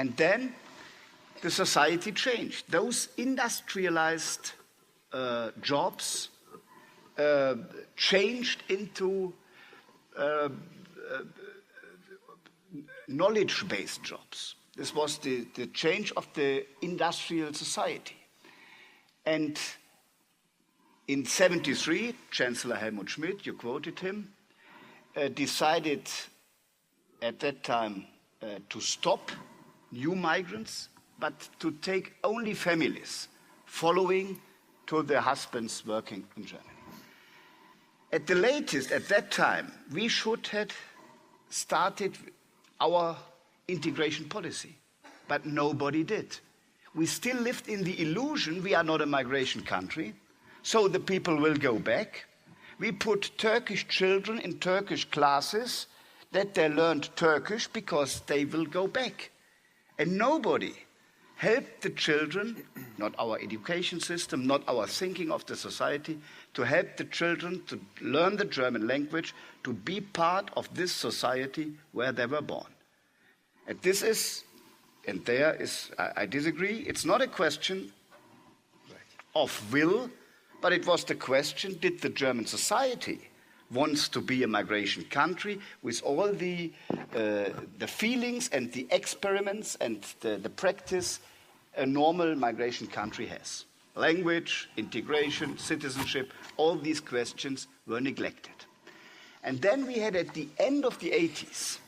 And then the society changed. Those industrialized jobs changed into knowledge-based jobs. This was the change of the industrial society. And in 1973, Chancellor Helmut Schmidt, you quoted him, decided at that time to stop new migrants, but to take only families following to their husbands working in Germany. At the latest, at that time, we should have started our integration policy, but nobody did. We still lived in the illusion we are not a migration country, so the people will go back. We put Turkish children in Turkish classes that they learned Turkish because they will go back. And nobody helped the children, not our education system, not our thinking of the society, to help the children to learn the German language, to be part of this society where they were born. And this is, and there is, I disagree, it's not a question of will, but it was the question, did the German society wants to be a migration country with all the feelings and the experiments and the practice a normal migration country has. Language, integration, citizenship, all these questions were neglected. And then we had at the end of the 80s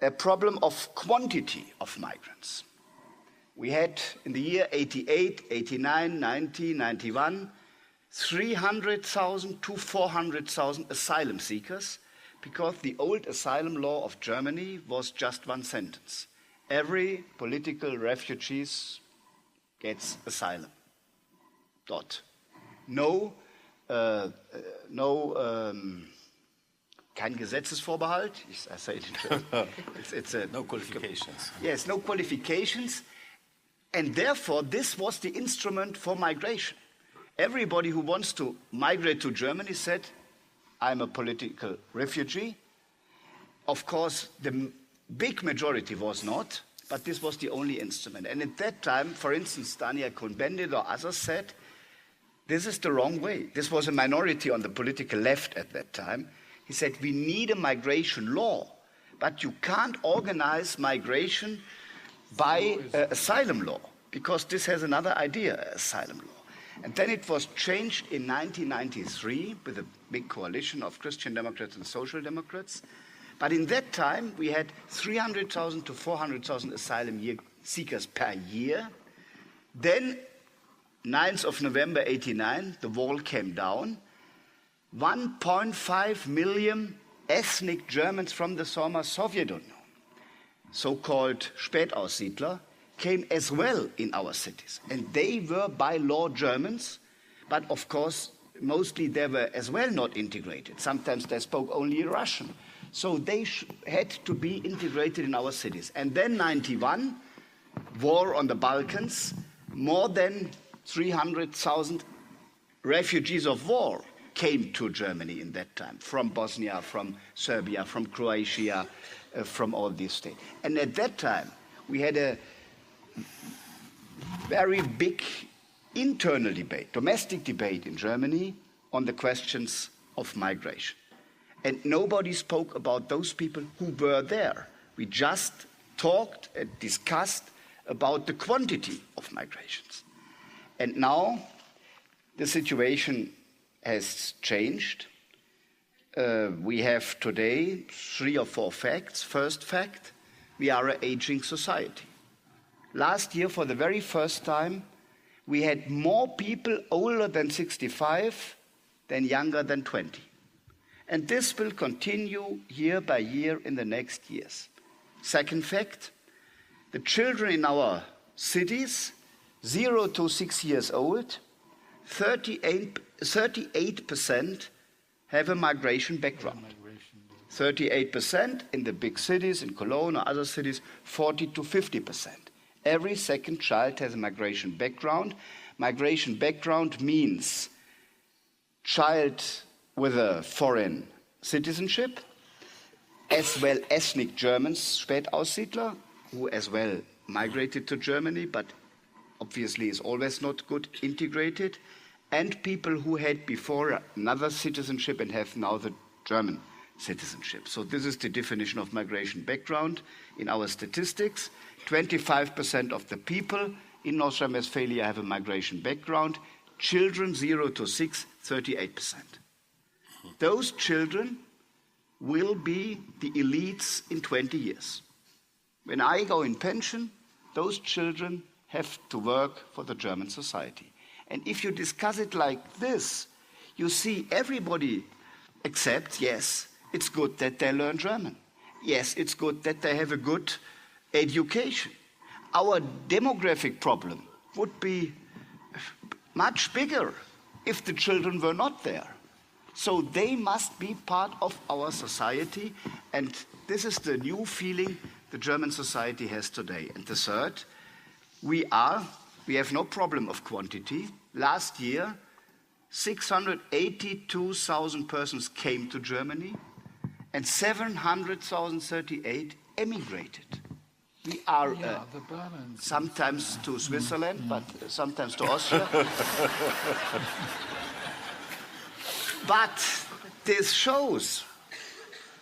a problem of quantity of migrants. We had in the year 88, 89, 90, 91, 300,000 to 400,000 asylum seekers, because the old asylum law of Germany was just one sentence. Every political refugee gets asylum. Dot. Kein Gesetzesvorbehalt. I say it in German. No qualifications. Yes, no qualifications. And therefore, this was the instrument for migration. Everybody who wants to migrate to Germany said, I'm a political refugee. Of course, the big majority was not, but this was the only instrument. And at that time, for instance, Daniel Cohn-Bendit or others said, this is the wrong way. This was a minority on the political left at that time. He said, we need a migration law, but you can't organize migration by asylum law, because this has another idea, asylum law. And then it was changed in 1993 with a big coalition of Christian Democrats and Social Democrats. But in that time, we had 300,000 to 400,000 asylum seekers per year. Then, 9th of November 89, the wall came down. 1.5 million ethnic Germans from the former Soviet Union, so-called Spätaussiedler, came as well in our cities. And they were by law Germans, but of course, mostly they were as well not integrated. Sometimes they spoke only Russian. So they had to be integrated in our cities. And then 91, war on the Balkans, more than 300,000 refugees of war came to Germany in that time, from Bosnia, from Serbia, from Croatia, from all these states. And at that time, we had a very big internal debate, domestic debate in Germany on the questions of migration. And nobody spoke about those people who were there. We just talked and discussed about the quantity of migrations. And now the situation has changed. We have today 3 or 4 facts. First fact, we are an aging society. Last year, for the very first time, we had more people older than 65 than younger than 20. And this will continue year by year in the next years. Second fact, the children in our cities, 0 to 6 years old, 38% have a migration background. 38% in the big cities, in Cologne or other cities, 40 to 50%. Every second child has a migration background. Migration background means child with a foreign citizenship, as well ethnic Germans, Spätaussiedler, who as well migrated to Germany, but obviously is always not good integrated, and people who had before another citizenship and have now the German citizenship. So this is the definition of migration background in our statistics. 25% of the people in North Rhine-Westphalia have a migration background. Children 0 to 6, 38%. Those children will be the elites in 20 years. When I go in pension, those children have to work for the German society. And if you discuss it like this, you see everybody accepts, yes, it's good that they learn German. Yes, it's good that they have a good education. Our demographic problem would be much bigger if the children were not there. So they must be part of our society, and this is the new feeling the German society has today. And the third, we have no problem of quantity. Last year, 682,000 persons came to Germany, and 738 emigrated. We are sometimes to Switzerland, but sometimes to Austria. But this shows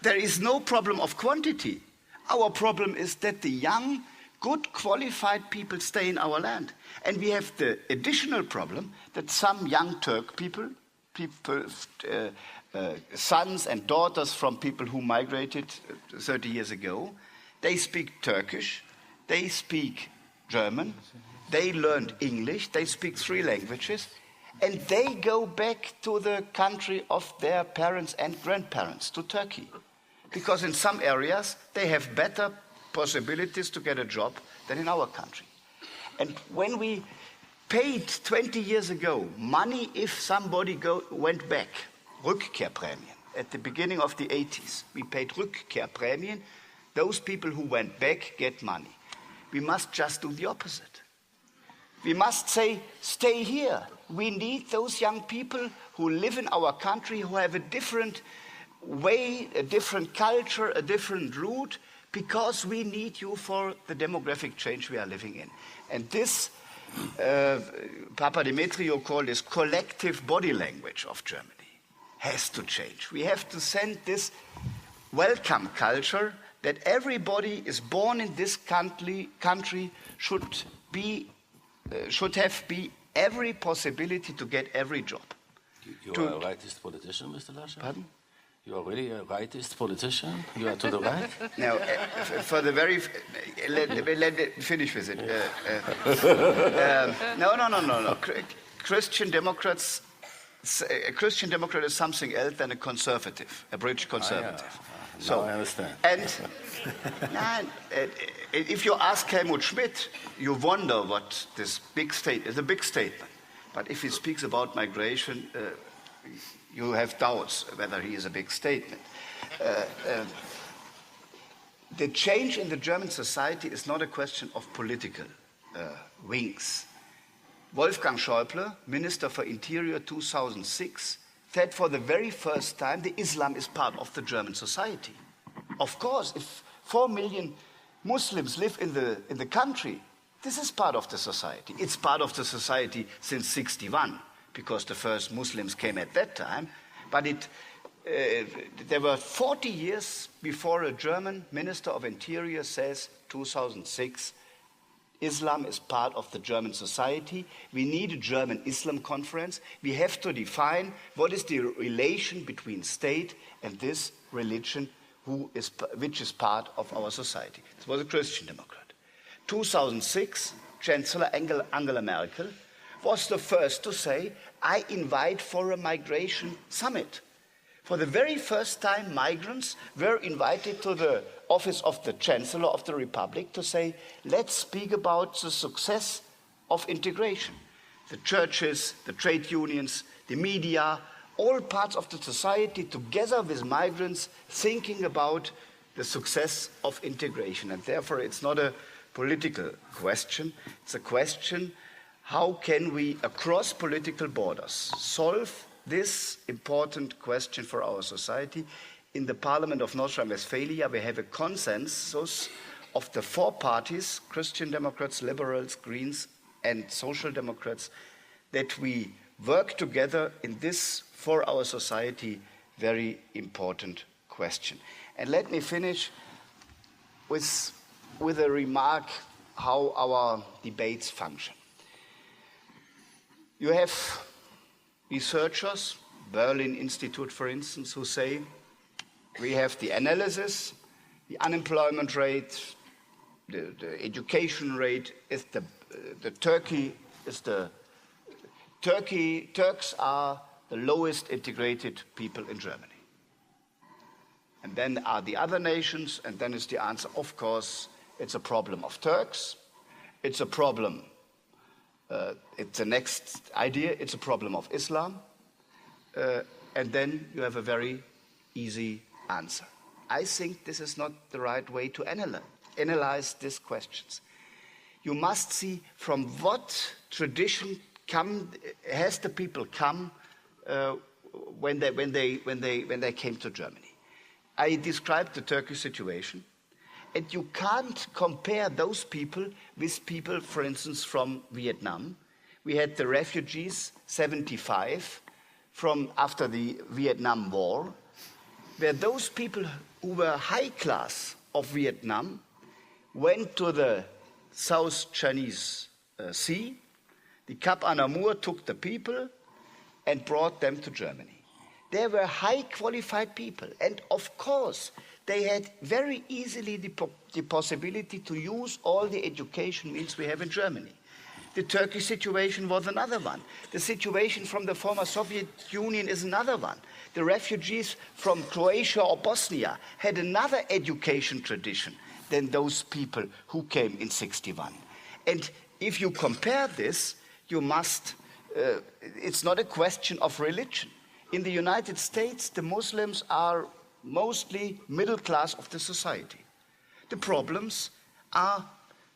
there is no problem of quantity. Our problem is that the young, good, qualified people stay in our land. And we have the additional problem that some young Turk people, sons and daughters from people who migrated 30 years ago, they speak Turkish, they speak German, they learned English, they speak 3 languages, and they go back to the country of their parents and grandparents, to Turkey. Because in some areas, they have better possibilities to get a job than in our country. And when we paid 20 years ago money if somebody went back, Rückkehrprämien, at the beginning of the 80s, we paid Rückkehrprämien. Those people who went back get money. We must just do the opposite. We must say, stay here. We need those young people who live in our country, who have a different way, a different culture, a different route, because we need you for the demographic change we are living in. And this, Papa Demetrio called this collective body language of Germany, has to change. We have to send this welcome culture that everybody is born in this country should have every possibility to get every job. You are a rightist politician, Mr. Laschet? Pardon? You are really a rightist politician? You are to the right? No, for the very... Let me finish with it. No. Christian Democrat is something else than a conservative, a British conservative. Yeah. So I understand. And if you ask Helmut Schmidt, you wonder what this big state is. A big statement. But if he speaks about migration, you have doubts whether he is a big statement. The change in the German society is not a question of political wings. Wolfgang Schäuble, Minister for Interior 2006, said for the very first time the Islam is part of the German society. Of course, if 4 million Muslims live in the country, this is part of the society. It's part of the society since 1961, because the first Muslims came at that time. But there were 40 years before a German Minister of Interior says, 2006, Islam is part of the German society. We need a German Islam conference. We have to define what is the relation between state and this religion which is part of our society. This was a Christian Democrat. 2006, Chancellor Angela Merkel was the first to say, I invite for a migration summit. For the very first time, migrants were invited to the office of the Chancellor of the Republic to say, let's speak about the success of integration. The churches, the trade unions, the media, all parts of the society together with migrants thinking about the success of integration. And therefore, it's not a political question. It's a question, how can we, across political borders, solve this important question for our society? In the Parliament of North Rhine-Westphalia, we have a consensus of the four parties, Christian Democrats, Liberals, Greens, and Social Democrats, that we work together in this, for our society, very important question. And let me finish with a remark how our debates function. You have researchers, Berlin Institute, for instance, who say we have the analysis, the unemployment rate, the education rate is Turks are the lowest integrated people in Germany. And then are the other nations, and then is the answer, of course, it's a problem of Turks, it's a problem, it's the next idea, it's a problem of Islam, and then you have a very easy answer. I think this is not the right way to analyze these questions. You must see from what tradition has the people come when they came to Germany. I described the Turkish situation, and you can't compare those people with people, for instance, from Vietnam. We had the refugees, 75, from after the Vietnam War, where those people who were high class of Vietnam went to the South Chinese Sea. The Cap Anamur took the people and brought them to Germany. They were high qualified people, and of course they had very easily the possibility to use all the education means we have in Germany. The Turkish situation was another one. The situation from the former Soviet Union is another one. The refugees from Croatia or Bosnia had another education tradition than those people who came in '61. And if you compare this, you must, it's not a question of religion. In the United States, the Muslims are mostly middle class of the society. The problems are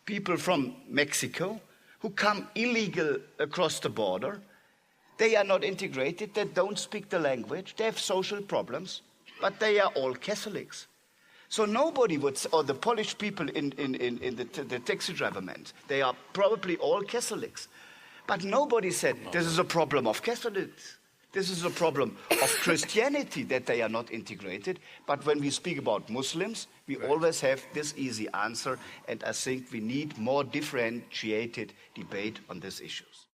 people from Mexico who come illegal across the border. They are not integrated, they don't speak the language, they have social problems, but they are all Catholics. So nobody would, or the Polish people in the taxi driver meant, they are probably all Catholics. But nobody said, this is a problem of Catholics. This is a problem of Christianity that they are not integrated. But when we speak about Muslims, we always have this easy answer. And I think we need more differentiated debate on these issues.